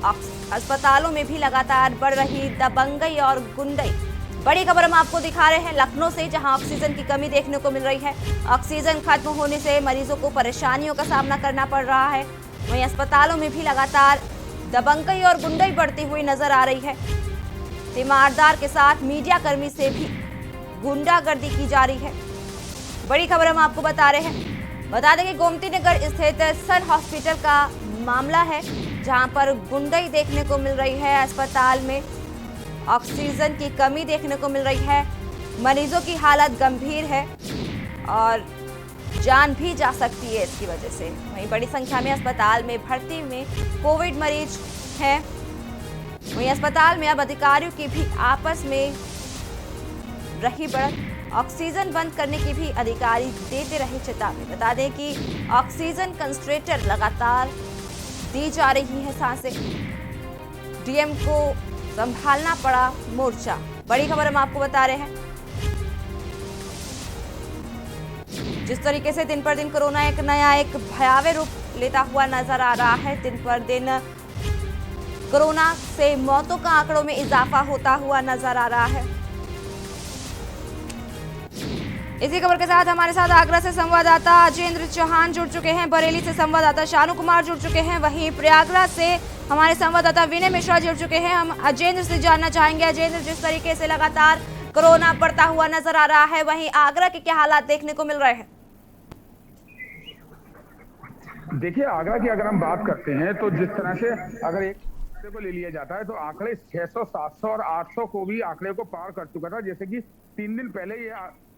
अस्पतालों में भी लगातार बढ़ रही दबंगई और गुंडई। बड़ी खबर हम आपको दिखा रहे हैं लखनऊ से, जहां ऑक्सीजन की कमी देखने को मिल रही है। ऑक्सीजन खत्म होने से मरीजों को परेशानियों का सामना करना पड़ रहा है। वहीं अस्पतालों में भी लगातार दबंगई और गुंडई बढ़ती हुई नजर आ रही है। तीमारदार के साथ मीडिया कर्मी से भी गुंडागर्दी की जा रही है। बड़ी खबर हम आपको बता रहे हैं। बता दें कि गोमती नगर स्थित सन हॉस्पिटल का मामला है, जहां पर गुंडई देखने को मिल रही है। अस्पताल में ऑक्सीजन की कमी देखने को मिल रही है। मरीजों की हालत गंभीर है और जान भी जा सकती है इसकी वजह से। वहीं बड़ी संख्या में अस्पताल में भर्ती में कोविड मरीज हैं। वहीं अस्पताल में अब अधिकारियों की भी आपस में रही बढ़त। ऑक्सीजन बंद करने की भी अधिकारी देते रहे चेतावनी। बता दें कि ऑक्सीजन कंसंट्रेटर लगातार दी जा रही है सांसें। डीएम को संभालना पड़ा मोर्चा। बड़ी खबर हम आपको बता रहे हैं। जिस तरीके से दिन पर दिन कोरोना एक भयावह रूप लेता हुआ नजर आ रहा है, दिन पर दिन कोरोना से मौतों का आंकड़ों में इजाफा होता हुआ नजर आ रहा है। इसी खबर के साथ हमारे साथ आगरा से संवाददाता अजेंद्र चौहान जुड़ चुके हैं, बरेली से संवाददाता शानू कुमार जुड़ चुके हैं, वहीं प्रयागराज से हमारे संवाददाता विनय मिश्रा जुड़ चुके हैं। हम अजेंद्र से जानना चाहेंगे, अजेंद्र, जिस तरीके से लगातार कोरोना बढ़ता हुआ नजर आ रहा है, वहीं आगरा के क्या हालात देखने को मिल रहे हैं? देखिए, आगरा की अगर हम बात करते हैं तो जिस तरह से अगर एक को ले लिया जाता है तो आंकड़े 600, 700 और 800 को भी आंकड़े को पार कर चुका था। जैसे कि 3 दिन पहले ये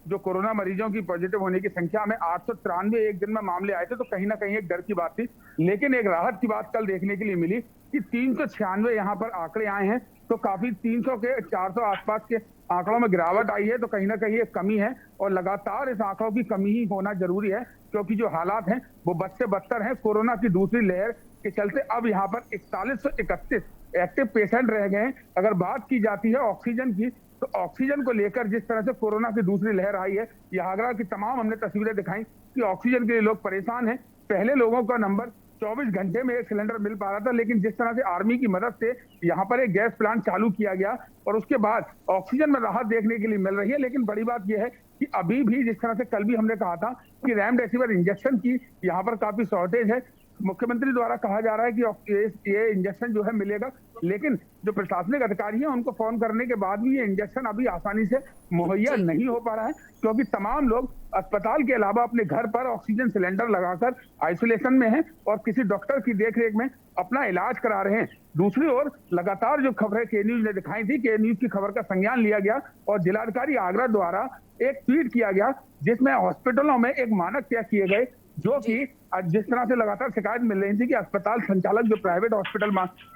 जो कोरोना मरीजों की पॉजिटिव होने की संख्या में 893 एक दिन में मामले आए थे, तो कहीं ना कहीं एक डर की बात थी। लेकिन एक राहत की बात कल देखने के लिए मिली कि 396 यहाँ पर आंकड़े आए हैं, तो काफी 300 के 400 आसपास के आंकड़ों में गिरावट आई है। तो कहीं ना कहीं एक कमी है और लगातार इस आंकड़ों की कमी ही होना जरूरी है, क्योंकि जो हालात हैं वो बद से बदतर हैं। कोरोना की दूसरी लहर के चलते अब यहाँ पर 4131 एक्टिव पेशेंट रह गए हैं। अगर बात की जाती है ऑक्सीजन की, तो ऑक्सीजन को लेकर जिस तरह से कोरोना की दूसरी लहर आई है, ये आगरा की तमाम हमने तस्वीरें दिखाई कि ऑक्सीजन के लिए लोग परेशान हैं। पहले लोगों का नंबर 24 घंटे में एक सिलेंडर मिल पा रहा था, लेकिन जिस तरह से आर्मी की मदद से यहाँ पर एक गैस प्लांट चालू किया गया और उसके बाद ऑक्सीजन में राहत देखने के लिए मिल रही है। लेकिन बड़ी बात यह है कि अभी भी जिस तरह से कल भी हमने कहा था कि रेमडेसिविर इंजेक्शन की यहाँ पर काफी शॉर्टेज है। मुख्यमंत्री द्वारा कहा जा रहा है कि ये इंजेक्शन जो है मिलेगा, लेकिन जो प्रशासनिक अधिकारी हैं उनको फोन करने के बाद भी ये इंजेक्शन अभी आसानी से मुहैया नहीं हो पा रहा है, क्योंकि तमाम लोग अस्पताल के अलावा अपने घर पर ऑक्सीजन सिलेंडर लगाकर आइसोलेशन में हैं और किसी डॉक्टर की देखरेख में अपना इलाज करा रहे हैं। दूसरी ओर लगातार जो खबरें के न्यूज ने दिखाई थी, के न्यूज की खबर का संज्ञान लिया गया और जिलाधिकारी आगरा द्वारा एक ट्वीट किया गया जिसमें हॉस्पिटलों में एक मानक तय किए गए, जो कि जिस तरह से लगातार शिकायत मिल रही थी कि अस्पताल संचालक जो प्राइवेट हॉस्पिटल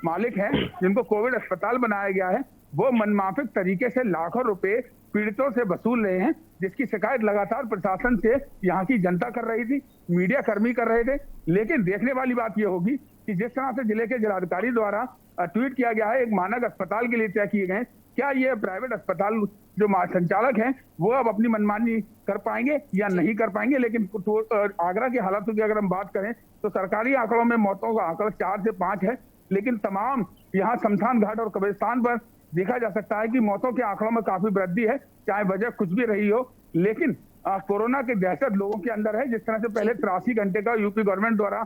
मालिक हैं, जिनको कोविड अस्पताल बनाया गया है, वो मनमाफिक तरीके से लाखों रुपए पीड़ितों से वसूल रहे हैं, जिसकी शिकायत लगातार प्रशासन से यहाँ की जनता कर रही थी, मीडिया कर्मी कर रहे थे। लेकिन देखने वाली बात यह होगी कि जिस तरह से जिले के जिलाधिकारी द्वारा ट्वीट किया गया है, एक मानक अस्पताल के लिए तय किए गए, क्या ये प्राइवेट अस्पताल जो संचालक हैं वो अब अपनी मनमानी कर पाएंगे या नहीं कर पाएंगे? लेकिन आगरा की हालातों की अगर हम बात करें तो सरकारी आंकड़ों में मौतों का आंकड़ा 4 से 5 है, लेकिन तमाम यहाँ शमशान घाट और कब्रिस्तान पर देखा जा सकता है कि मौतों के आंकड़ों में काफी वृद्धि है, चाहे वजह कुछ भी रही हो। लेकिन कोरोना की दहशत लोगों के अंदर है। जिस तरह से पहले 83 घंटे का यूपी गवर्नमेंट द्वारा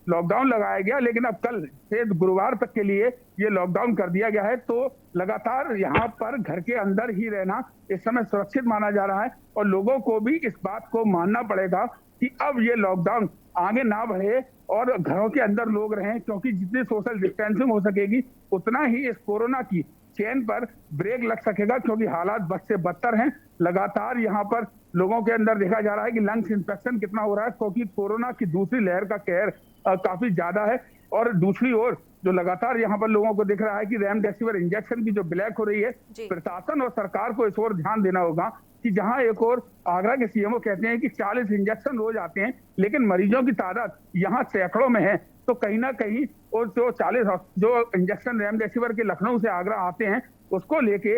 लॉकडाउन लगाया गया, लेकिन अब कल से गुरुवार तक के लिए ये लॉकडाउन कर दिया गया है। तो लगातार यहाँ पर घर के अंदर ही रहना इस समय सुरक्षित माना जा रहा है और लोगों को भी इस बात को मानना पड़ेगा कि अब ये लॉकडाउन आगे ना बढ़े और घरों के अंदर लोग रहें, क्योंकि जितनी सोशल डिस्टेंसिंग हो सकेगी उतना ही इस कोरोना की चेन पर ब्रेक लग सकेगा, क्योंकि हालात बद से बदतर हैं। लगातार यहाँ पर लोगों के अंदर देखा जा रहा है कि लंग्स इंफेक्शन कितना हो रहा है, क्योंकि कोरोना की दूसरी लहर का कहर काफी ज्यादा है। और दूसरी ओर जो लगातार यहाँ पर लोगों को दिख रहा है कि रेमडेसिविर इंजेक्शन की जो ब्लैक हो रही है, प्रशासन और सरकार को इस ओर ध्यान देना होगा कि जहां एक और आगरा के सीएमओ कहते हैं कि 40 इंजेक्शन रोज आते हैं, लेकिन मरीजों की तादाद यहाँ सैकड़ों में है। तो कहीं ना कहीं और जो 40 जो इंजेक्शन रेमडेसिविर के लखनऊ से आगरा आते हैं, उसको लेके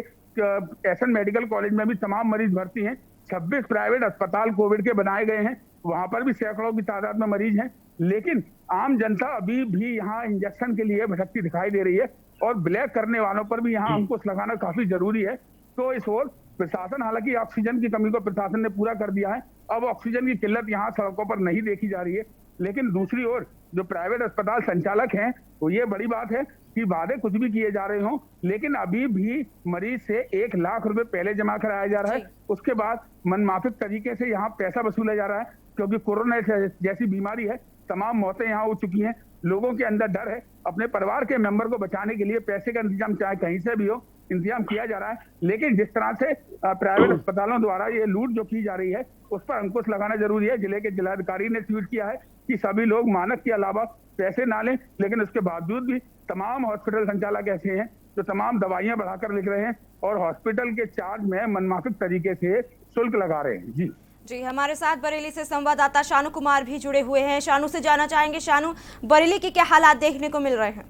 एसएन मेडिकल कॉलेज में भी तमाम मरीज भर्ती हैं। 26 प्राइवेट अस्पताल कोविड के बनाए गए हैं, वहां पर भी सैकड़ों की तादाद में मरीज हैं। लेकिन आम जनता अभी भी यहाँ इंजेक्शन के लिए भटकती दिखाई दे रही है और ब्लैक करने वालों पर भी यहाँ अंकुश लगाना काफी जरूरी है। तो इस ओर प्रशासन, हालांकि ऑक्सीजन की कमी को प्रशासन ने पूरा कर दिया है, अब ऑक्सीजन की किल्लत यहाँ सड़कों पर नहीं देखी जा रही है। लेकिन दूसरी ओर जो प्राइवेट अस्पताल संचालक हैं, तो ये बड़ी बात है कि वादे कुछ भी किए जा रहे हों, लेकिन अभी भी मरीज से 1 लाख रुपए पहले जमा कराया जा रहा है, उसके बाद मनमाफिक तरीके से यहाँ पैसा वसूला जा रहा है। क्योंकि कोरोना जैसी बीमारी है, तमाम मौतें यहाँ हो चुकी हैं, लोगों के अंदर डर है, अपने परिवार के मेंबर को बचाने के लिए पैसे का इंतजाम चाहे कहीं से भी हो, इंतजाम किया जा रहा है। लेकिन जिस तरह से प्राइवेट अस्पतालों द्वारा ये लूट जो की जा रही है, उस पर अंकुश लगाना जरूरी है। जिले के जिलाधिकारी ने ट्वीट किया है कि सभी लोग मानक के अलावा पैसे ना लें, लेकिन उसके बावजूद भी तमाम हॉस्पिटल संचालक ऐसे हैं जो तमाम दवाइयां बढ़ाकर लिख रहे हैं और हॉस्पिटल के चार्ज में मनमाफिक तरीके से शुल्क लगा रहे हैं। जी, हमारे साथ बरेली से संवाददाता शानू कुमार भी जुड़े हुए हैं। शानू से जानना चाहेंगे, शानू, बरेली के क्या हालात देखने को मिल रहे हैं?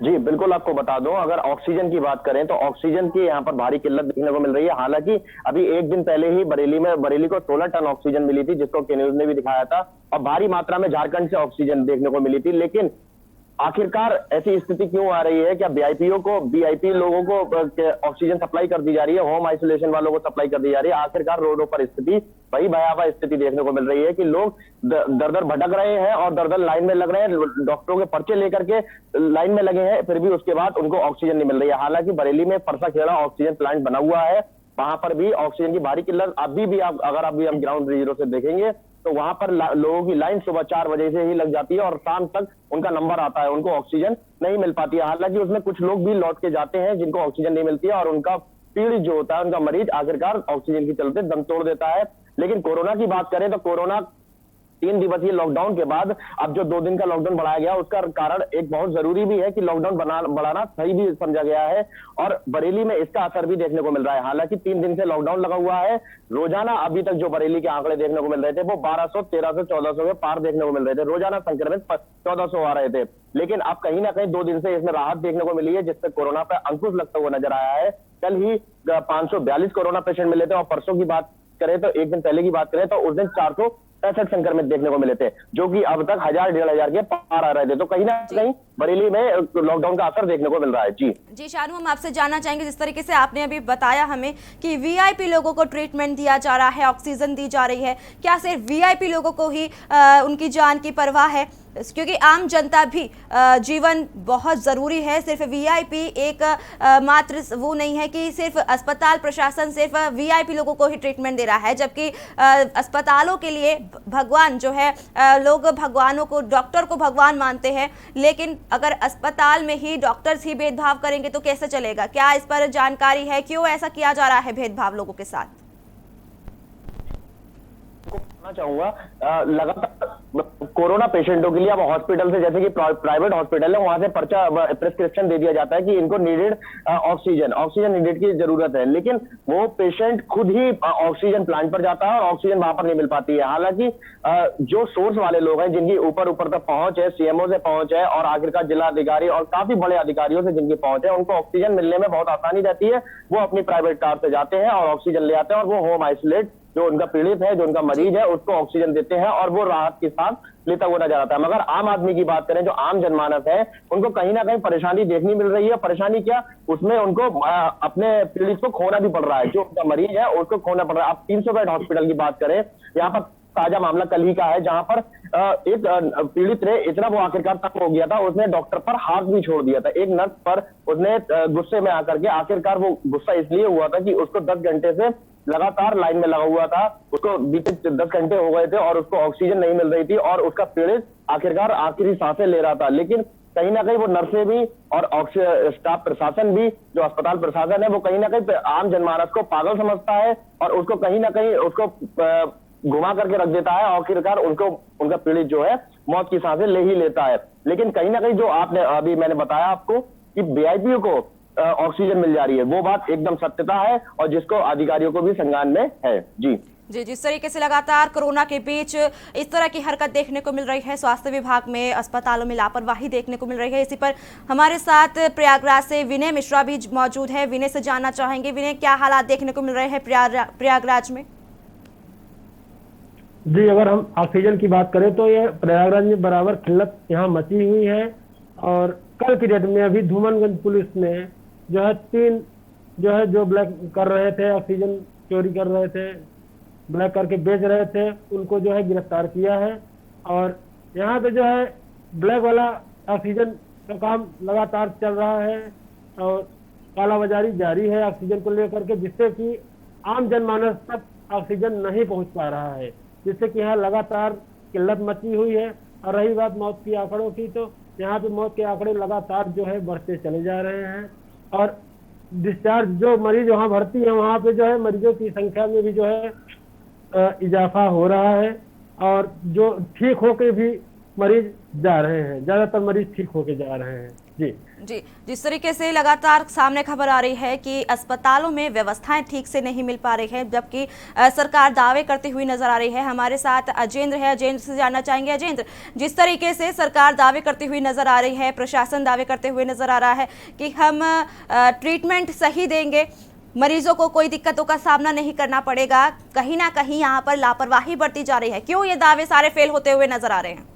जी बिल्कुल, आपको बता दूं, अगर ऑक्सीजन की बात करें तो ऑक्सीजन की यहाँ पर भारी किल्लत देखने को मिल रही है। हालांकि अभी एक दिन पहले ही बरेली को 16 टन ऑक्सीजन मिली थी, जिसको के न्यूज ने भी दिखाया था, और भारी मात्रा में झारखंड से ऑक्सीजन देखने को मिली थी। लेकिन आखिरकार ऐसी स्थिति क्यों आ रही है? क्या वीआईपी लोगों को ऑक्सीजन सप्लाई कर दी जा रही है, होम आइसोलेशन वालों को सप्लाई कर दी जा रही है? आखिरकार रोडों पर स्थिति वही भयावह स्थिति देखने को मिल रही है कि लोग दर दर भटक रहे हैं और दर दर लाइन में लग रहे हैं, डॉक्टरों के पर्चे लेकर के लाइन में लगे हैं, फिर भी उसके बाद उनको ऑक्सीजन नहीं मिल रही है। हालांकि बरेली में परसाखेड़ा ऑक्सीजन प्लांट बना हुआ है, वहां पर भी ऑक्सीजन की भारी किल्लत अभी भी हम ग्राउंड जीरो से देखेंगे तो वहां पर लोगों की लाइन सुबह 4 बजे से ही लग जाती है और शाम तक उनका नंबर आता है, उनको ऑक्सीजन नहीं मिल पाती है। हालांकि उसमें कुछ लोग भी लौट के जाते हैं जिनको ऑक्सीजन नहीं मिलती है और उनका पीड़ित जो होता है, उनका मरीज आखिरकार ऑक्सीजन के चलते दम तोड़ देता है। लेकिन कोरोना की बात करें तो कोरोना 3 दिवसीय लॉकडाउन के बाद अब जो 2 दिन का लॉकडाउन बढ़ाया गया, उसका कारण एक बहुत जरूरी भी है कि लॉकडाउन बढ़ाना सही भी समझा गया है और बरेली में इसका असर भी देखने को मिल रहा है। हालांकि 3 दिन से लॉकडाउन लगा हुआ है, रोजाना अभी तक जो बरेली के आंकड़े देखने को मिल रहे थे वो 1200, 1300, 1400 के पार देखने को मिल रहे थे, रोजाना संक्रमित 1400 आ रहे थे। लेकिन अब कहीं ना कहीं 2 दिन से इसमें राहत देखने को मिली है, जिससे कोरोना पर अंकुश लगता हुआ नजर आया है। कल ही 542 कोरोना पेशेंट मिले थे और परसों की बात करें तो एक दिन पहले की बात करें तो उस दिन 465 संक्रमित देखने को मिले थे, जो कि अब तक 1000-1500 के पार आ रहे थे। तो कहीं ना कहीं बरेली में लॉकडाउन का असर देखने को मिल रहा है। जी शानू, हम आपसे जानना चाहेंगे, जिस तरीके से आपने अभी बताया हमें कि वीआईपी लोगों को ट्रीटमेंट दिया जा रहा है, ऑक्सीजन दी जा रही है, क्या सिर्फ वीआईपी लोगों को ही उनकी जान की परवाह है? क्योंकि आम जनता भी जीवन बहुत ज़रूरी है, सिर्फ वीआईपी एक मात्र वो नहीं है कि सिर्फ अस्पताल प्रशासन सिर्फ वीआईपी लोगों को ही ट्रीटमेंट दे रहा है, जबकि अस्पतालों के लिए भगवान जो है, लोग भगवानों को, डॉक्टर को भगवान मानते हैं, लेकिन अगर अस्पताल में ही डॉक्टर्स ही भेदभाव करेंगे तो कैसे चलेगा? क्या इस पर जानकारी है, क्यों ऐसा किया जा रहा है भेदभाव लोगों के साथ? चाहूंगा लगातार कोरोना पेशेंटों के लिए अब हॉस्पिटल से, जैसे कि प्राइवेट हॉस्पिटल है, वहां से प्रिस्क्रिप्शन दे दिया जाता है कि इनको नीडेड ऑक्सीजन नीडेड की जरूरत है, लेकिन वो पेशेंट खुद ही ऑक्सीजन प्लांट पर जाता है और ऑक्सीजन वहां पर नहीं मिल पाती है। हालांकि जो सोर्स वाले लोग हैं, जिनकी ऊपर तक पहुंच है, सीएमओ से पहुंच है और आखिरकार जिला अधिकारी और काफी बड़े अधिकारियों से जिनकी पहुंच है, उनको ऑक्सीजन मिलने में बहुत आसानी रहती है। वो अपनी प्राइवेट कार से जाते हैं और ऑक्सीजन ले आते हैं और वो होम आइसोलेट जो उनका पीड़ित है, जो उनका मरीज है, उसको ऑक्सीजन देते हैं और वो राहत के साथ लेता हुआ नजर आता है। मगर आम आदमी की बात करें, जो आम जनमानस है, उनको कहीं ना कहीं परेशानी देखनी मिल रही है। परेशानी क्या, उसमें उनको अपने पीड़ित को खोना भी पड़ रहा है, जो उनका मरीज है उसको खोना पड़ रहा है। आप 300 बेड हॉस्पिटल की बात करें, यहाँ पर ताजा मामला कल ही का है, जहां पर एक पीड़ित ने इतना वो आखिरकार तंग हो गया था, उसने डॉक्टर पर हाथ भी छोड़ दिया था। एक नर्स पर उसने गुस्से में आकर के, आखिरकार वो गुस्सा इसलिए हुआ था कि उसको 10 घंटे से लगातार लाइन में लगा हुआ था, उसको बीते 10 घंटे हो गए थे और उसको ऑक्सीजन नहीं मिल रही थी और उसका पीड़ित आखिरकार आखिरी सांसें ले रहा था। लेकिन कहीं ना कहीं वो नर्सें भी और स्टाफ प्रशासन भी, जो अस्पताल प्रशासन है, वो कहीं ना कहीं आम जनमानस को पागल समझता है और उसको कहीं ना कहीं उसको घुमा करके रख देता है। आखिरकार उनका पीड़ित जो है मौत की सांसें ले ही लेता है। लेकिन कहीं ना कहीं जो आपने अभी मैंने बताया आपको कि वीआईपी को ऑक्सीजन मिल जा रही है, वो बात एकदम सत्यता है और जिसको अधिकारियों को भी संज्ञान में है। जी, जिस तरीके से लगातार कोरोना के बीच इस तरह की हरकत देखने को मिल रही है, स्वास्थ्य विभाग में, अस्पतालों में लापरवाही देखने को मिल रही है, इसी पर हमारे साथ प्रयागराज से विनय मिश्रा भी मौजूद है। विनय से जानना चाहेंगे, विनय, क्या हालात देखने को मिल रहे हैं प्रयागराज में? जी, अगर हम ऑक्सीजन की बात करें तो ये प्रयागराज में बराबर किल्लत यहाँ मची हुई है। और कल की डेट में अभी धूमनगंज पुलिस ने जो है 3 जो ब्लैक कर रहे थे, ऑक्सीजन चोरी कर रहे थे, ब्लैक करके बेच रहे थे, उनको जो है गिरफ्तार किया है। और यहाँ पे जो है ब्लैक वाला ऑक्सीजन का काम लगातार चल रहा है और कालाबाजारी जारी है ऑक्सीजन को लेकर के, जिससे कि आम जनमानस तक ऑक्सीजन नहीं पहुंच पा रहा है, जिससे कि यहाँ लगातार किल्लत मची हुई है। और रही बात मौत की आंकड़ों की, तो यहाँ पे मौत के आंकड़े लगातार जो है बढ़ते चले जा रहे हैं। और डिस्चार्ज जो मरीज वहाँ भर्ती है, वहाँ पे जो है मरीजों की संख्या में भी जो है इजाफा हो रहा है। और जो ठीक होके भी मरीज जा रहे हैं, ज्यादातर मरीज ठीक होके जा रहे हैं। जी, जिस तरीके से लगातार सामने खबर आ रही है कि अस्पतालों में व्यवस्थाएं ठीक से नहीं मिल पा रही है, जबकि सरकार दावे करती हुई नजर आ रही है। हमारे साथ अजेंद्र है, अजेंद्र से जानना चाहेंगे। अजेंद्र, जिस तरीके से सरकार दावे करती हुई नजर आ रही है, प्रशासन दावे करते हुए नजर आ रहा है कि हम ट्रीटमेंट सही देंगे, मरीजों को कोई दिक्कतों का सामना नहीं करना पड़ेगा, कहीं ना कहीं यहाँ पर लापरवाही बरती जा रही है, क्यों ये दावे सारे फेल होते हुए नजर आ रहे हैं?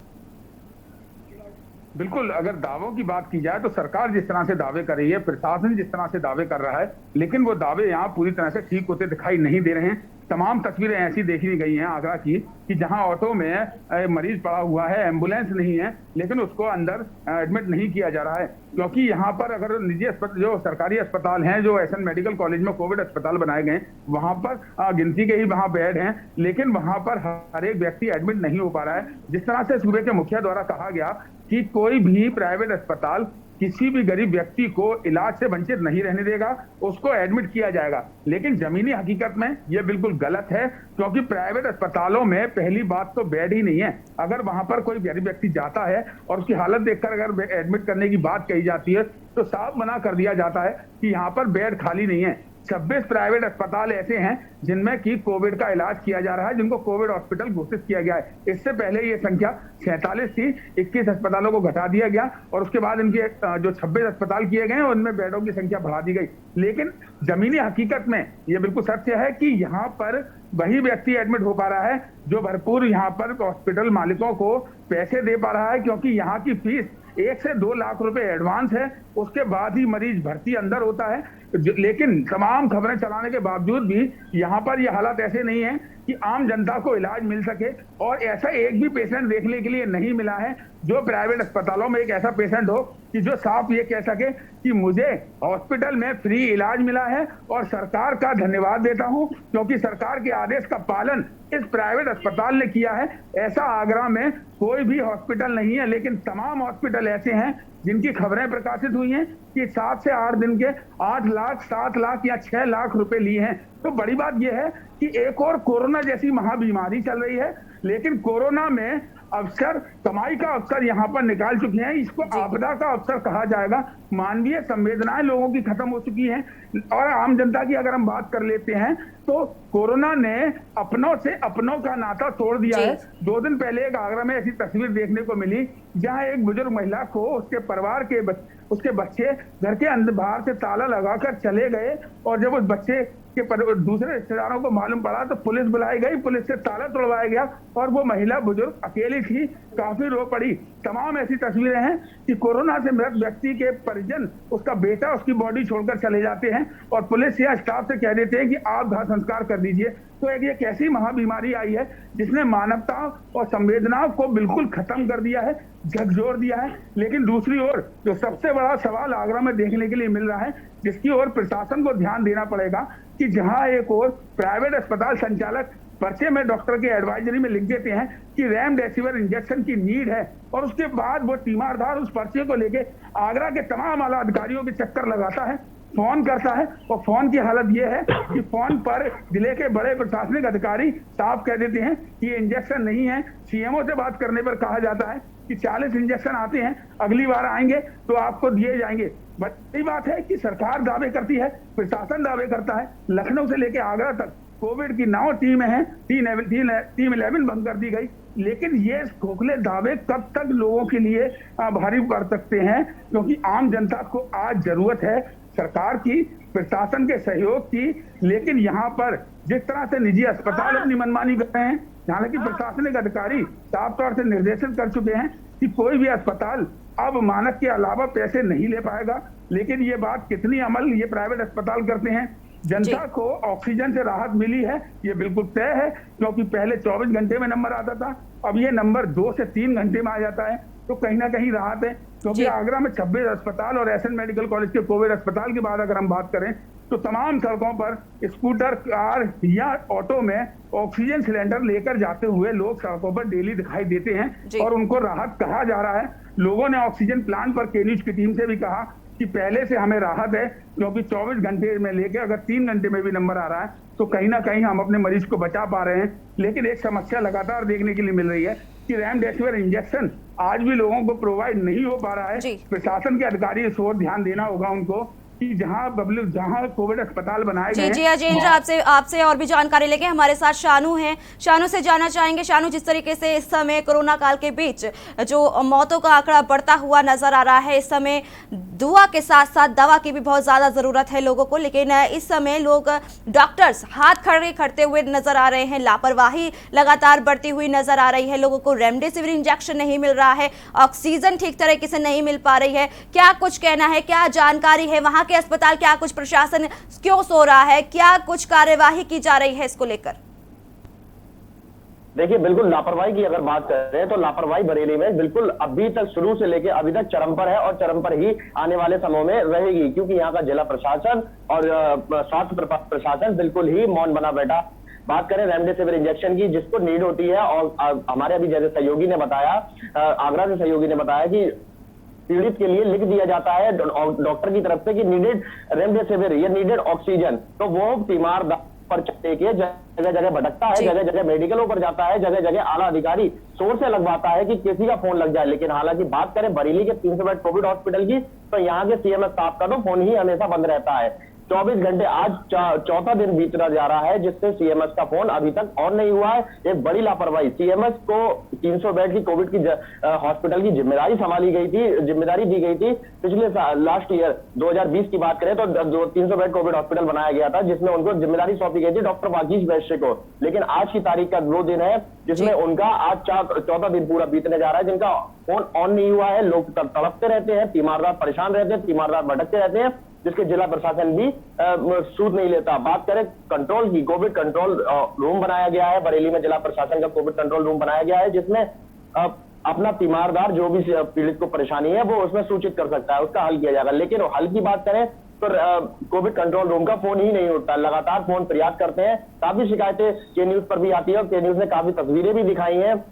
बिल्कुल, अगर दावों की बात की जाए तो सरकार जिस तरह से दावे कर रही है, प्रशासन जिस तरह से दावे कर रहा है, लेकिन वो दावे यहाँ पूरी तरह से ठीक होते दिखाई नहीं दे रहे हैं। तमाम तस्वीरें ऐसी देखी गई हैं आगरा की कि जहां ऑटो में मरीज पड़ा हुआ है, एम्बुलेंस नहीं है, लेकिन उसको अंदर एडमिट नहीं किया जा रहा है, क्योंकि यहाँ पर अगर निजी अस्पताल, जो सरकारी अस्पताल हैं, जो एसएन मेडिकल कॉलेज में कोविड अस्पताल बनाए गए, वहां पर गिनती के ही वहां बेड हैं, लेकिन वहां पर हर एक व्यक्ति एडमिट नहीं हो पा रहा है। जिस तरह से सूबे के मुखिया द्वारा कहा गया कि कोई भी प्राइवेट अस्पताल किसी भी गरीब व्यक्ति को इलाज से वंचित नहीं रहने देगा, उसको एडमिट किया जाएगा, लेकिन जमीनी हकीकत में यह बिल्कुल गलत है, क्योंकि प्राइवेट अस्पतालों में पहली बात तो बेड ही नहीं है। अगर वहां पर कोई गरीब व्यक्ति जाता है और उसकी हालत देखकर अगर एडमिट करने की बात कही जाती है तो साफ मना कर दिया जाता है कि यहाँ पर बेड खाली नहीं है। 26 प्राइवेट अस्पताल ऐसे हैं जिनमें की कोविड का इलाज किया जा रहा है, जिनको कोविड हॉस्पिटल घोषित किया गया है। इससे पहले ये संख्या 47 थी, 21 अस्पतालों को घटा दिया गया और उसके बाद इनके जो 26 अस्पताल किए गए उनमें बेडों की संख्या बढ़ा दी गई। लेकिन जमीनी हकीकत में ये बिल्कुल सत्य है कि यहाँ पर वही व्यक्ति एडमिट हो पा रहा है जो भरपूर यहाँ पर हॉस्पिटल मालिकों को पैसे दे पा रहा है, क्योंकि यहाँ की फीस 1 से 2 लाख रुपए एडवांस है, उसके बाद ही मरीज भर्ती अंदर होता है। लेकिन तमाम खबरें चलाने के बावजूद भी यहाँ पर ये हालात ऐसे नहीं है कि आम जनता को इलाज मिल सके, और ऐसा एक भी पेशेंट देखने के लिए नहीं मिला है जो प्राइवेट अस्पतालों में एक ऐसा पेशेंट हो कि जो साफ ये कह सके कि मुझे हॉस्पिटल में फ्री इलाज मिला है। और सरकार का धन्यवाद देता हूं, क्योंकि सरकार के आदेश का पालन इस प्राइवेट अस्पताल ने किया है। ऐसा आगरा में कोई भी हॉस्पिटल नहीं है, लेकिन तमाम हॉस्पिटल ऐसे हैं जिनकी खबरें प्रकाशित हुई हैं कि 7 से 8 दिन के 8 लाख, 7 लाख या 6 लाख रुपए लिए हैं। तो बड़ी बात यह है कि एक और कोरोना जैसी महाबीमारी चल रही है, लेकिन कोरोना में अवसर, कमाई का अवसर यहाँ पर निकाल चुके हैं। इसको आपदा का अवसर कहा जाएगा। मानवीय संवेदनाएं लोगों की खत्म हो चुकी हैं। और आम जनता की अगर हम बात कर लेते हैं तो कोरोना ने अपनों से अपनों का नाता तोड़ दिया है। 2 दिन पहले एक आगरा में ऐसी तस्वीर देखने को मिली जहां एक बुजुर्ग महिला को उसके परिवार के उसके बच्चे घर के अंदर बाहर से ताला लगाकर चले गए, और जब उस बच्चे के दूसरे रिश्तेदारों को मालूम पड़ा तो पुलिस बुलाई गई, पुलिस से ताला तोड़वाया गया और वो महिला बुजुर्ग अकेली थी, काफी रो पड़ी। तमाम ऐसी तस्वीरें हैं कि कोरोना से मृत व्यक्ति के परिजन, उसका बेटा उसकी बॉडी छोड़कर चले जाते हैं और पुलिस या स्टाफ से कह देते हैं कि आप दाह संस्कार कर दीजिए। तो एक ये कैसी महाबीमारी आई है जिसने मानवता और संवेदनाओं को बिल्कुल खत्म कर दिया है, झकझोर दिया है। लेकिन दूसरी ओर जो सबसे बड़ा सवाल आगरा में देखने के लिए मिल रहा है, जिसकी ओर प्रशासन को ध्यान देना पड़ेगा, कि जहां एक और प्राइवेट अस्पताल संचालक पर्चे में डॉक्टर के एडवाइजरी में लिख देते हैं कि रेमडेसिविर इंजेक्शन की नीड है, और उसके बाद वो तीमारदार उस पर्चे को लेके आगरा के तमाम आला अधिकारियों के चक्कर लगाता है, फोन करता है, और फोन की हालत ये है कि फोन पर जिले के बड़े प्रशासनिक अधिकारी साफ कह देते हैं कि ये इंजेक्शन नहीं है। सीएमओ से बात करने पर कहा जाता है कि 40 इंजेक्शन आते हैं, अगली बार आएंगे तो आपको दिए जाएंगे। बड़ी बात है कि सरकार दावे करती है, प्रशासन दावे करता है। लखनऊ से लेकर आगरा तक कोविड की 9 टीमें हैं, टीम 11 बंद कर दी गई, लेकिन ये खोखले दावे कब तक लोगों के लिए भारी पड़ सकते हैं, क्योंकि आम जनता को आज जरूरत है सरकार की, प्रशासन के सहयोग की। लेकिन यहाँ पर जिस तरह से निजी अस्पताल अपनी मनमानी कर रहे हैं, हालांकि प्रशासनिक अधिकारी साफ तौर से निर्देशित कर चुके हैं कि कोई भी अस्पताल अब मानक के अलावा पैसे नहीं ले पाएगा। लेकिन ये बात कितनी अमल ये प्राइवेट अस्पताल करते हैं, जनता को ऑक्सीजन से राहत मिली है ये बिल्कुल तय है, क्योंकि पहले 24 घंटे में नंबर आता था, अब ये नंबर 2 से 3 घंटे में आ जाता है, तो कहीं ना कहीं राहत है। क्योंकि आगरा में 26 अस्पताल और एसएन मेडिकल कॉलेज के कोविड अस्पताल की बात अगर हम बात करें तो तमाम सड़कों पर स्कूटर, कार या ऑटो में ऑक्सीजन सिलेंडर लेकर जाते हुए लोग सड़कों पर डेली दिखाई देते हैं और उनको राहत कहा जा रहा है। लोगों ने ऑक्सीजन प्लांट पर केन्यूज की टीम से भी कहा कि पहले से हमें राहत है, क्योंकि 24 घंटे में लेके अगर 3 घंटे में भी नंबर आ रहा है तो कहीं ना कहीं हम अपने मरीज को बचा पा रहे हैं। लेकिन एक समस्या लगातार देखने के लिए मिल रही है कि रेमडेसिविर इंजेक्शन आज भी लोगों को प्रोवाइड नहीं हो पा रहा है। प्रशासन के अधिकारी इस ओर ध्यान देना होगा उनको कि जहां कोविड अस्पताल बनाए गए। जी अजेंद्र, आपसे और भी जानकारी लेके हमारे साथ शानू हैं। शानू से जानना चाहेंगे, शानू, जिस तरीके से इस समय कोरोना काल के बीच जो मौतों का आंकड़ा बढ़ता हुआ नजर आ रहा है, इस समय दुआ के साथ साथ दवा की भी बहुत ज्यादा जरूरत है लोगों को, लेकिन इस समय लोग डॉक्टर्स हाथ खड़े करते हुए नजर आ रहे हैं, लापरवाही लगातार बढ़ती हुई नजर आ रही है, लोगों को रेमडेसिविर इंजेक्शन नहीं मिल रहा है, ऑक्सीजन ठीक तरीके से नहीं मिल पा रही है। क्या कुछ कहना है, क्या जानकारी है वहां के अस्पताल, क्या कुछ प्रशासन क्यों सो रहा है, क्या कुछ कार्यवाही की जा रही है इसको लेकर? देखिए, बिल्कुल लापरवाही की अगर बात करें तो लापरवाही बरेली में बिल्कुल अभी तक शुरू से लेकर अभी तक चरम पर है और चरम पर ही आने वाले समय में रहेगी, क्योंकि यहाँ का जिला प्रशासन और स्वास्थ्य प्रशासन बिल्कुल ही मौन बना बैठा। बात करें रेमडेसिविर इंजेक्शन की, जिसको नीड होती है, और हमारे अभी जैसे सहयोगी ने बताया, आगरा से सहयोगी ने बताया कि पीड़ित के लिए लिख दिया जाता है डॉक्टर की तरफ से कि नीडेड रेमडेसिविर या नीडेड ऑक्सीजन, तो वो बीमार पर के जगह जगह भटकता है, जगह जगह मेडिकलों पर जाता है, जगह जगह आला अधिकारी शोर से लगवाता है कि किसी का फोन लग जाए। लेकिन हालांकि बात करें बरेली के 300 बेड कोविड हॉस्पिटल की, तो यहाँ के सीएमएस स्टाफ का तो फोन ही हमेशा बंद रहता है। 24 घंटे आज चौथा दिन बीतता जा रहा है जिससे सीएमएस का फोन अभी तक ऑन नहीं हुआ है। एक बड़ी लापरवाही, सीएमएस को 300 बेड की कोविड की हॉस्पिटल की जिम्मेदारी जिम्मेदारी दी गई थी पिछले लास्ट ईयर 2020 की बात करें तो 300 बेड कोविड हॉस्पिटल बनाया गया था, जिसमें उनको जिम्मेदारी सौंपी गई थी डॉक्टर वागीश वैश्य को। लेकिन आज की तारीख का 2 दिन है जिसमें उनका आज चौथा दिन पूरा बीतने जा रहा है, जिनका फोन ऑन नहीं हुआ है। लोग तड़पते रहते हैं, तीमारदार परेशान रहते हैं, तीमारदार भटकते रहते हैं, जिसके जिला प्रशासन भी सूद नहीं लेता। बात करें कंट्रोल की, कोविड कंट्रोल रूम बनाया गया है बरेली में, जिला प्रशासन का कोविड कंट्रोल रूम बनाया गया है, जिसमें अपना तीमारदार जो भी पीड़ित को परेशाानी है वो उसमें सूचित कर सकता है, उसका हल किया जाएगा। लेकिन हल की बात करें तो कोविड कंट्रोल रूम का फोन ही नहीं उठता, लगातार फोन प्रयास करते हैं। काफी शिकायतें के न्यूज पर भी आती है और के न्यूज ने काफी तस्वीरें भी दिखाई हैं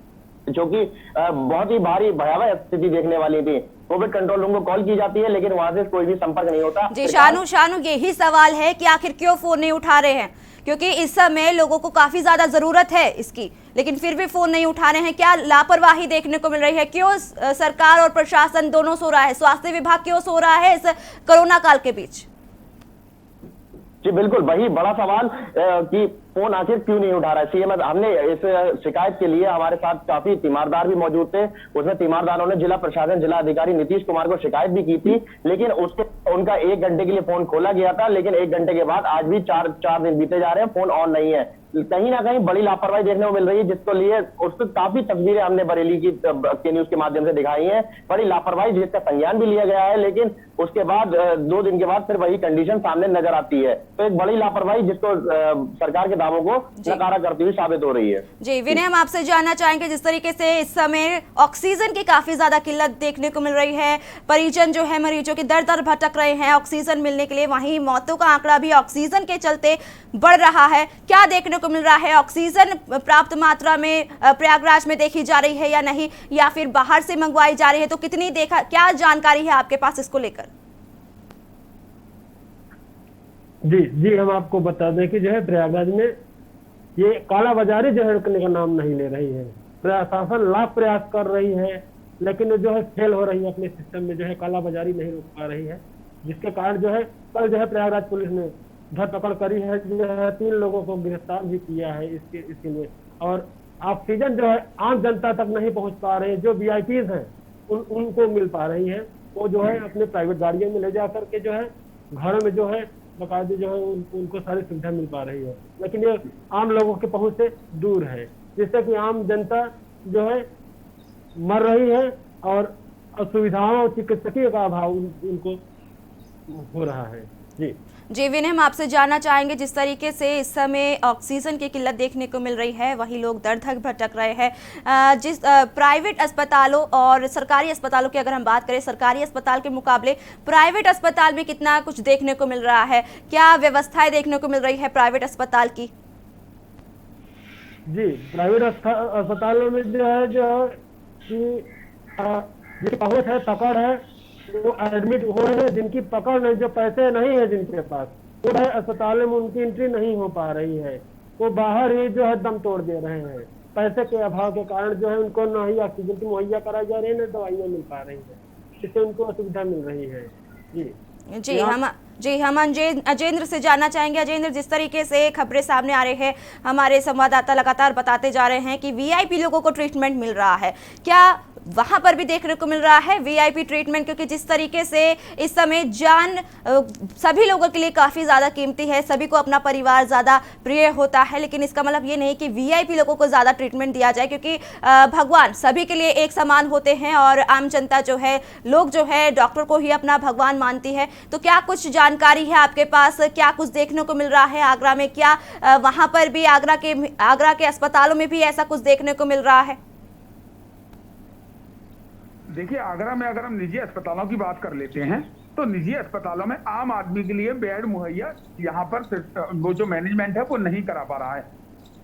जो कि बहुत ही भारी भयावह स्थिति देखने वाली थी। कोविड कंट्रोल रूम को कॉल की जाती है लेकिन वहां से कोई भी संपर्क नहीं होता। जी शानू, यही सवाल है कि आखिर क्यों फोन नहीं उठा रहे हैं, क्योंकि इस समय लोगों को काफी ज्यादा जरूरत है इसकी, लेकिन फिर भी फोन नहीं उठा रहे हैं। क्या लापरवाही देखने को मिल रही है? क्यों सरकार और प्रशासन दोनों सो रहा है? स्वास्थ्य विभाग क्यों सो रहा है इस कोरोना काल के बीच? जी बिल्कुल, वही बड़ा सवाल कि फोन आखिर क्यों नहीं उठा रहा है सीएम। हमने इस शिकायत के लिए हमारे साथ काफी तीमारदार भी मौजूद थे, उसमें तीमारदारों ने जिला प्रशासन जिला अधिकारी नीतीश कुमार को शिकायत भी की थी, लेकिन उनका 1 घंटे के लिए फोन खोला गया था, लेकिन 1 घंटे के बाद आज भी 4 दिन बीते जा रहे हैं, फोन ऑन नहीं है। कहीं ना कहीं बड़ी लापरवाही देखने को मिल रही है, जिसको लिए उसको काफी तस्वीरें हमने बरेली की के न्यूज के माध्यम से दिखाई है। बड़ी लापरवाही जिसका संज्ञान भी लिया गया है, लेकिन उसके बाद 2 दिन के बाद फिर वही कंडीशन सामने नजर आती है। तो एक बड़ी लापरवाही जिसको सरकार के दावों को नकारा करती हुई साबित हो रही है। जी विनय, हम आपसे जानना चाहेंगे, जिस तरीके से इस समय ऑक्सीजन की काफी ज्यादा किल्लत देखने को मिल रही है, परिजन जो है मरीजों के दर दर भटक रहे हैं ऑक्सीजन मिलने के लिए, वहीं मौतों का आंकड़ा भी ऑक्सीजन के चलते बढ़ रहा है, क्या देखने को मिल रहा है? ऑक्सीजन पर्याप्त मात्रा में प्रयागराज में देखी जा रही है या नहीं, या फिर बाहर से मंगवाई जा रही है? तो कितनी क्या जानकारी है आपके पास इसको लेकर? जी हम आपको बता दें कि जो है प्रयागराज में ये कालाबाजारी जो है रुकने का नाम नहीं ले रही है। प्रशासन लाख प्रयास कर रही है लेकिन जो है फेल हो रही है, अपने सिस्टम में जो है कालाबाजारी नहीं रोक पा रही है, जिसके कारण जो है कल जो है प्रयागराज पुलिस ने धरपकड़ करी है, जो है 3 लोगों को गिरफ्तार भी किया है इसके लिए। और ऑक्सीजन जो है आम जनता तक नहीं पहुंच पा रहे हैं, जो वीआईपीज हैं उनको मिल पा रही है, वो जो है अपने प्राइवेट गाड़ियों में ले जा करके जो है घरों में जो है बाकायदे जो है उनको सारी सुविधा मिल पा रही है, लेकिन ये आम लोगों के पहुंच से दूर है। जिससे कि आम जनता जो है मर रही है और सुविधाओं और चिकित्सकीय का अभाव उनको हो रहा है। जी जी विनय, हम आपसे जानना चाहेंगे, जिस तरीके से इस समय ऑक्सीजन की किल्लत देखने को मिल रही है, वही लोग दर दर भटक रहे हैं। जिस प्राइवेट अस्पतालों और सरकारी अस्पतालों की अगर हम बात करें, सरकारी अस्पताल के मुकाबले प्राइवेट अस्पताल में कितना कुछ देखने को मिल रहा है, क्या व्यवस्थाएं देखने को मिल रही है प्राइवेट अस्पताल की? जी, प्राइवेट अस्पतालों में जो है कि जिनकी पहुंच है, पकड़ है, वो एडमिट हो रहे हैं। जिनकी पकड़ नहीं, जो पैसे नहीं है जिनके पास, वो है अस्पतालों में उनकी एंट्री नहीं हो पा रही है, वो बाहर ही जो है दम तोड़ दे रहे हैं। पैसे के अभाव के कारण जो है उनको ना ही ऑक्सीजन की मुहैया कराई जा रही है, ना दवाइयाँ मिल पा रही है, इससे उनको असुविधा मिल रही है। जी हम अजेंद्र से जानना चाहेंगे। अजेंद्र, जिस तरीके से खबरें सामने आ रही है, हमारे संवाददाता लगातार बताते जा रहे हैं कि वीआईपी लोगों को ट्रीटमेंट मिल रहा है, क्या वहां पर भी देखने को मिल रहा है वीआईपी ट्रीटमेंट? क्योंकि जिस तरीके से इस समय जान सभी लोगों के लिए काफ़ी ज़्यादा कीमती है, सभी को अपना परिवार ज़्यादा प्रिय होता है, लेकिन इसका मतलब ये नहीं कि वीआईपी लोगों को ज़्यादा ट्रीटमेंट दिया जाए, क्योंकि भगवान सभी के लिए एक समान होते हैं और आम जनता जो है, लोग जो है डॉक्टर को ही अपना भगवान मानती है। तो क्या कुछ जानकारी है आपके पास, क्या कुछ देखने को मिल रहा है आगरा में? क्या वहाँ पर भी आगरा के अस्पतालों में भी ऐसा कुछ देखने को मिल रहा है? देखिए, आगरा में अगर हम निजी अस्पतालों की बात कर लेते हैं तो निजी अस्पतालों में आम आदमी के लिए बेड मुहैया यहाँ पर वो जो मैनेजमेंट है वो नहीं करा पा रहा है।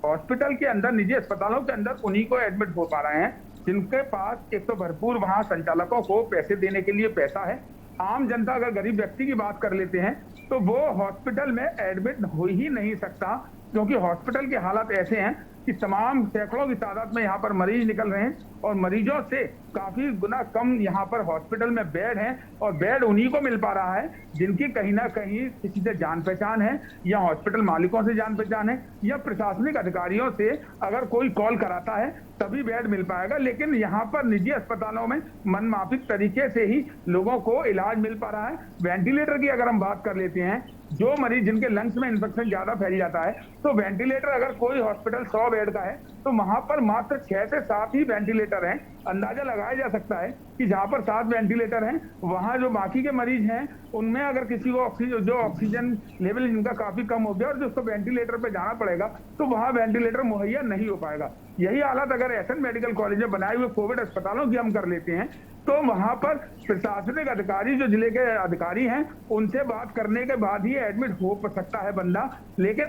हॉस्पिटल के अंदर, निजी अस्पतालों के अंदर उन्हीं को एडमिट हो पा रहे हैं जिनके पास एक तो भरपूर वहाँ संचालकों को पैसे देने के लिए पैसा है। आम जनता, अगर गरीब व्यक्ति की बात कर लेते हैं तो वो हॉस्पिटल में एडमिट हो ही नहीं सकता, क्योंकि हॉस्पिटल के हालात ऐसे हैं कि तमाम सैकड़ों की तादाद में यहाँ पर मरीज निकल रहे हैं और मरीजों से काफी गुना कम यहाँ पर हॉस्पिटल में बेड हैं, और बेड उन्हीं को मिल पा रहा है जिनकी कहीं ना कहीं किसी से जान पहचान है, या हॉस्पिटल मालिकों से जान पहचान है, या प्रशासनिक अधिकारियों से अगर कोई कॉल कराता है तभी बेड मिल पाएगा। लेकिन यहाँ पर निजी अस्पतालों में मनमाफिक तरीके से ही लोगों को इलाज मिल पा रहा है। वेंटिलेटर की अगर हम बात कर लेते हैं, जो मरीज जिनके लंग्स में इन्फेक्शन ज्यादा फैल जाता है, तो वेंटिलेटर अगर कोई हॉस्पिटल 100 बेड का है तो वहां पर मात्र 6 से 7 ही वेंटिलेटर हैं। अंदाजा लगाया जा सकता है कि जहां पर 7 वेंटिलेटर हैं, वहां जो बाकी के मरीज हैं उनमें अगर किसी को ऑक्सीजन लेवल जिनका काफी कम हो गया और जिसको वेंटिलेटर पे जाना पड़ेगा, तो वहां वेंटिलेटर मुहैया नहीं हो पाएगा। यही हालत अगर एसएन मेडिकल कॉलेज में बनाए हुए कोविड अस्पतालों की हम कर लेते हैं तो वहां पर प्रशासनिक अधिकारी, जो जिले के अधिकारी हैं, उनसे बात करने के बाद ही एडमिट हो सकता है बंदा। लेकिन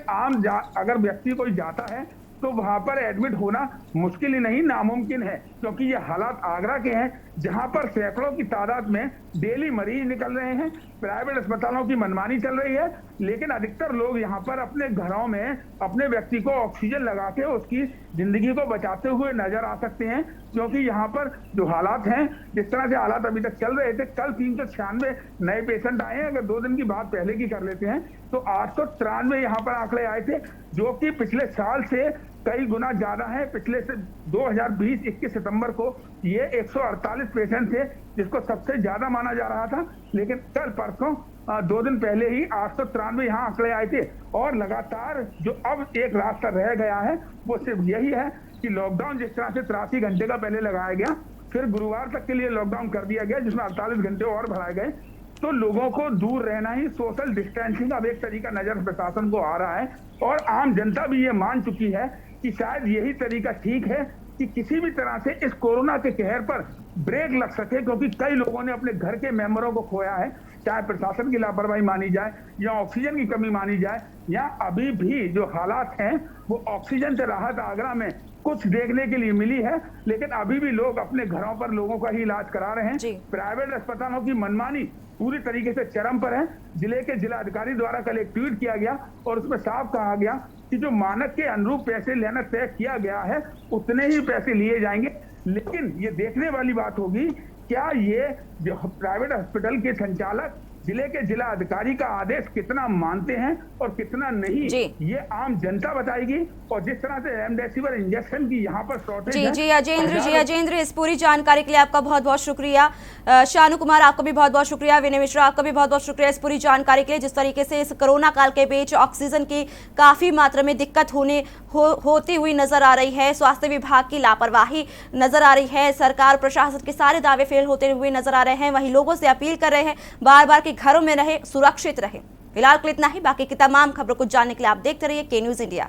अगर व्यक्ति कोई जाता है तो वहां पर एडमिट होना मुश्किल ही नहीं, नामुमकिन है, क्योंकि ये हालात आगरा के हैं जहां पर सैकड़ों की तादाद में डेली मरीज निकल रहे हैं। प्राइवेट अस्पतालों की मनमानी चल रही है, लेकिन अधिकतर लोग यहाँ पर अपने घरों में अपने व्यक्ति को ऑक्सीजन लगा के उसकी जिंदगी को बचाते हुए नजर आ सकते हैं, क्योंकि यहाँ पर जो हालात हैं, जिस तरह से हालात अभी तक चल रहे थे, कल 396 नए पेशेंट आए हैं। अगर 2 दिन की बात पहले की कर लेते हैं तो 893 यहाँ पर आंकड़े आए थे, जो कि पिछले साल से कई गुना ज्यादा है। पिछले से 2020-21 सितंबर को ये 148 पेशेंट थे, जिसको सबसे ज्यादा माना जा रहा था। लेकिन कल परसों 2 दिन पहले ही 893 यहाँ आंकड़े आए थे। और लगातार जो अब एक रास्ता रह गया है वो सिर्फ यही है कि लॉकडाउन जिस तरह से 83 घंटे का पहले लगाया गया, फिर गुरुवार तक के लिए लॉकडाउन कर दिया गया, जिसमें 48 घंटे और बढ़ाए गए, तो लोगों को दूर रहना ही, सोशल डिस्टेंसिंग अब एक तरीका नजर प्रशासन को आ रहा है। और आम जनता भी ये मान चुकी है कि शायद यही तरीका ठीक है कि किसी भी तरह से इस कोरोना के कहर पर ब्रेक लग सके, क्योंकि कई लोगों ने अपने घर के मेंबरों को खोया है, चाहे प्रशासन की लापरवाही मानी जाए या ऑक्सीजन की कमी मानी जाए, या अभी भी जो हालात हैं वो ऑक्सीजन से राहत आगरा में कुछ देखने के लिए मिली है, लेकिन अभी भी लोग अपने घरों पर लोगों का ही इलाज करा रहे हैं। प्राइवेट अस्पतालों की मनमानी पूरी तरीके से चरम पर है। जिले के जिलाधिकारी द्वारा कल एक ट्वीट किया गया और उसमें साफ कहा गया कि जो मानक के अनुरूप पैसे लेना तय किया गया है उतने ही पैसे लिए जाएंगे। लेकिन ये देखने वाली बात होगी, क्या ये जो प्राइवेट हॉस्पिटल के संचालक जिले के जिला अधिकारी का आदेश कितना मानते हैं और कितना नहीं, ये आम जनता बताएगी। और जिस तरह से रेमडेसिविर इंजेक्शन की यहाँ पर शॉर्टेज है। जी अजेंद्र, इस पूरी जानकारी के लिए आपका बहुत बहुत शुक्रिया। शानू कुमार, आपका भी बहुत बहुत शुक्रिया। विनय मिश्रा, आपका भी बहुत बहुत शुक्रिया इस पूरी जानकारी के लिए। जिस तरीके से इस कोरोना काल के बीच ऑक्सीजन की काफी मात्रा में दिक्कत होती हुई नजर आ रही है, स्वास्थ्य विभाग की लापरवाही नजर आ रही है, सरकार प्रशासन के सारे दावे फेल होते हुए नजर आ रहे हैं। वहीं लोगों से अपील कर रहे हैं बार बार कि घरों में रहे, सुरक्षित रहे। फिलहाल के लिए इतना ही। बाकी की तमाम खबरों को जानने के लिए आप देखते रहिए के न्यूज इंडिया।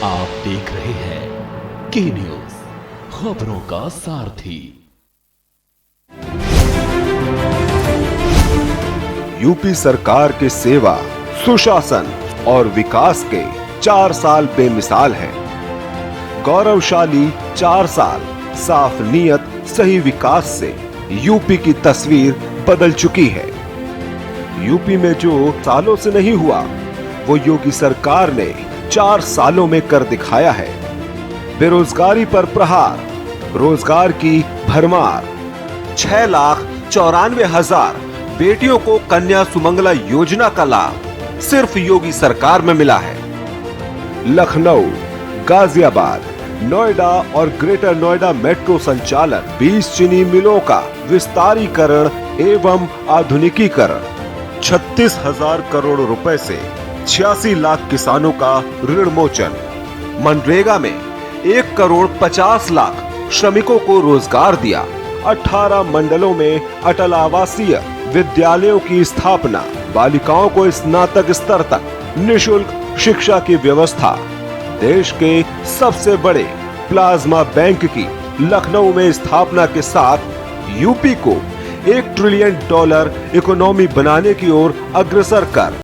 आप देख रहे हैं के न्यूज, खबरों का सारथी। यूपी सरकार के सेवा, सुशासन और विकास के 4 साल बेमिसाल हैं। गौरवशाली 4 साल साफ नीयत, सही विकास से यूपी की तस्वीर बदल चुकी है। यूपी में जो सालों से नहीं हुआ, वो योगी सरकार ने 4 सालों में कर दिखाया है। बेरोजगारी पर प्रहार, रोजगार की भरमार, 6,94,000 बेटियों को कन्या सुमंगला योजना का लाभ सिर्फ योगी सरकार में मिला है। लखनऊ, गाजियाबाद, नोएडा और ग्रेटर नोएडा मेट्रो संचालन, 20 चीनी मिलों का विस्तारीकरण एवं आधुनिकीकरण, 36,000 करोड़ रुपए से 86 लाख किसानों का ऋण मोचन, मनरेगा में 1,50,00,000 श्रमिकों को रोजगार दिया, 18 मंडलों में अटल आवासीय विद्यालयों की स्थापना, बालिकाओं को स्नातक स्तर तक निशुल्क शिक्षा की व्यवस्था, देश के सबसे बड़े प्लाज्मा बैंक की लखनऊ में स्थापना के साथ यूपी को $1 ट्रिलियन इकोनॉमी बनाने की ओर अग्रसर कर